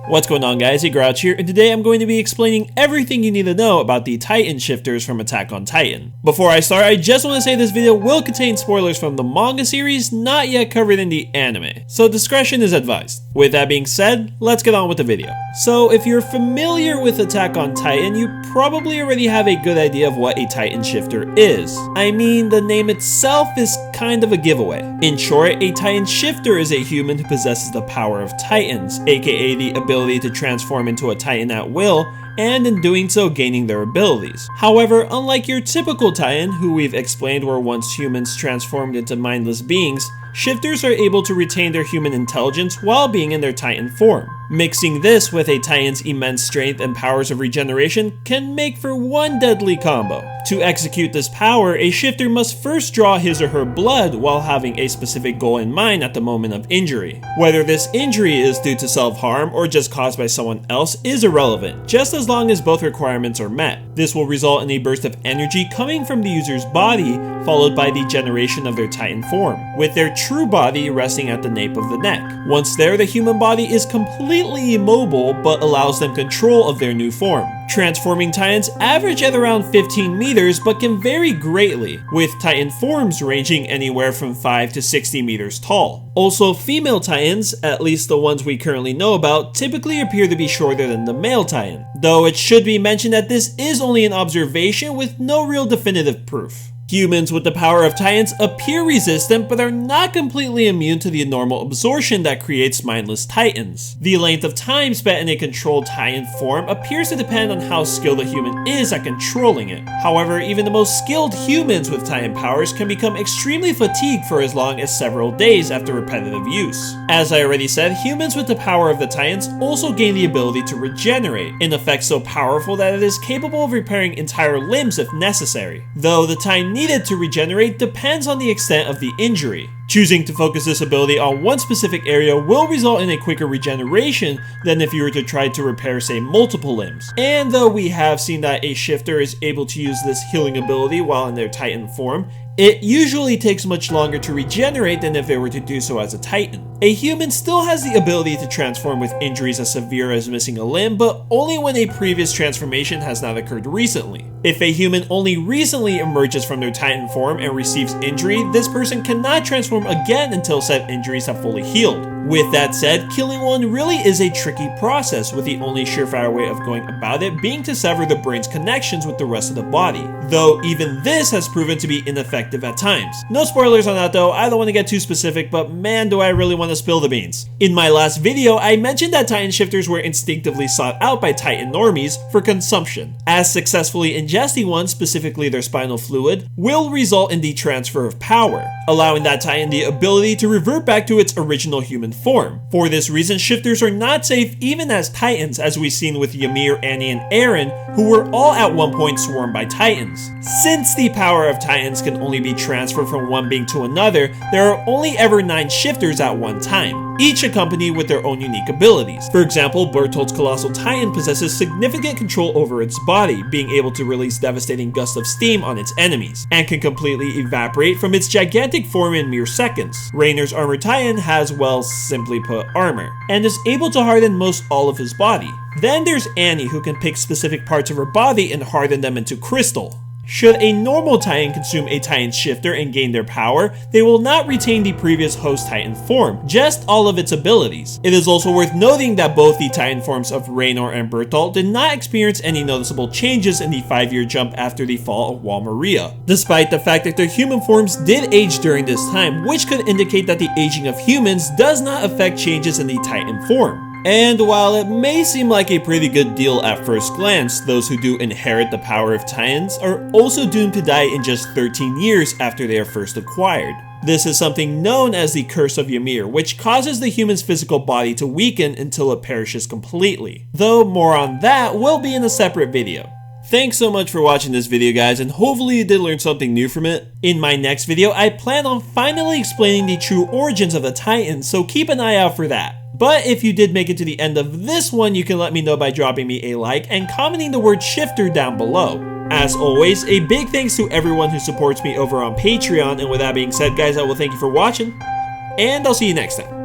What's going on, guys? Hey, Grouch here, and today I'm going to be explaining everything you need to know about the Titan shifters from Attack on Titan. Before I start, I just want to say this video will contain spoilers from the manga series not yet covered in the anime, so discretion is advised. With that being said, let's get on with the video. So if you're familiar with Attack on Titan, you probably already have a good idea of what a Titan shifter is. I mean, the name itself is kind of a giveaway. In short, a Titan shifter is a human who possesses the power of Titans, aka the ability to transform into a Titan at will, and in doing so gaining their abilities. However, unlike your typical Titan, who we've explained were once humans transformed into mindless beings, shifters are able to retain their human intelligence while being in their Titan form. Mixing this with a Titan's immense strength and powers of regeneration can make for one deadly combo. To execute this power, a shifter must first draw his or her blood while having a specific goal in mind at the moment of injury. Whether this injury is due to self-harm or just caused by someone else is irrelevant, just as long as both requirements are met. This will result in a burst of energy coming from the user's body, followed by the generation of their Titan form, with their true body resting at the nape of the neck. Once there, the human body is completely immobile but allows them control of their new form. Transforming Titans average at around 15 meters but can vary greatly, with Titan forms ranging anywhere from 5 to 60 meters tall. Also, female Titans, at least the ones we currently know about, typically appear to be shorter than the male Titan, though it should be mentioned that this is only an observation with no real definitive proof. Humans with the power of Titans appear resistant but are not completely immune to the normal absorption that creates mindless Titans. The length of time spent in a controlled Titan form appears to depend on how skilled a human is at controlling it. However, even the most skilled humans with Titan powers can become extremely fatigued for as long as several days after repetitive use. As I already said, humans with the power of the Titans also gain the ability to regenerate, an effect so powerful that it is capable of repairing entire limbs if necessary. Though the Titan needed to regenerate depends on the extent of the injury. Choosing to focus this ability on one specific area will result in a quicker regeneration than if you were to try to repair, say, multiple limbs. And though we have seen that a shifter is able to use this healing ability while in their Titan form, it usually takes much longer to regenerate than if they were to do so as a Titan. A human still has the ability to transform with injuries as severe as missing a limb, but only when a previous transformation has not occurred recently. If a human only recently emerges from their Titan form and receives injury, this person cannot transform again until said injuries have fully healed. With that said, killing one really is a tricky process, with the only surefire way of going about it being to sever the brain's connections with the rest of the body, though even this has proven to be ineffective at times. No spoilers on that though, I don't want to get too specific, but man do I really want to spill the beans. In my last video, I mentioned that Titan shifters were instinctively sought out by Titan normies for consumption, as successfully ingesting one, specifically their spinal fluid, will result in the transfer of power, allowing that Titan the ability to revert back to its original human form. For this reason, shifters are not safe even as Titans, as we've seen with Ymir, Annie, and Eren, who were all at one point swarmed by Titans. Since the power of Titans can only be transferred from one being to another, there are only ever 9 shifters at one time, each accompanied with their own unique abilities. For example, Bertholdt's Colossal Titan possesses significant control over its body, being able to release devastating gusts of steam on its enemies, and can completely evaporate from its gigantic form in mere seconds. Rainer's Armored Titan has, well, simply put, armor, and is able to harden most all of his body. Then there's Annie, who can pick specific parts of her body and harden them into crystal. Should a normal Titan consume a Titan shifter and gain their power, they will not retain the previous host Titan form, just all of its abilities. It is also worth noting that both the Titan forms of Raynor and Bertholdt did not experience any noticeable changes in the 5-year jump after the fall of Wall Maria, despite the fact that their human forms did age during this time, which could indicate that the aging of humans does not affect changes in the Titan form. And while it may seem like a pretty good deal at first glance, those who do inherit the power of Titans are also doomed to die in just 13 years after they are first acquired. This is something known as the Curse of Ymir, which causes the human's physical body to weaken until it perishes completely. Though more on that will be in a separate video. Thanks so much for watching this video, guys, and hopefully you did learn something new from it. In my next video, I plan on finally explaining the true origins of the Titans, so keep an eye out for that. But if you did make it to the end of this one, you can let me know by dropping me a like and commenting the word shifter down below. As always, a big thanks to everyone who supports me over on Patreon, and with that being said, guys, I will thank you for watching, and I'll see you next time.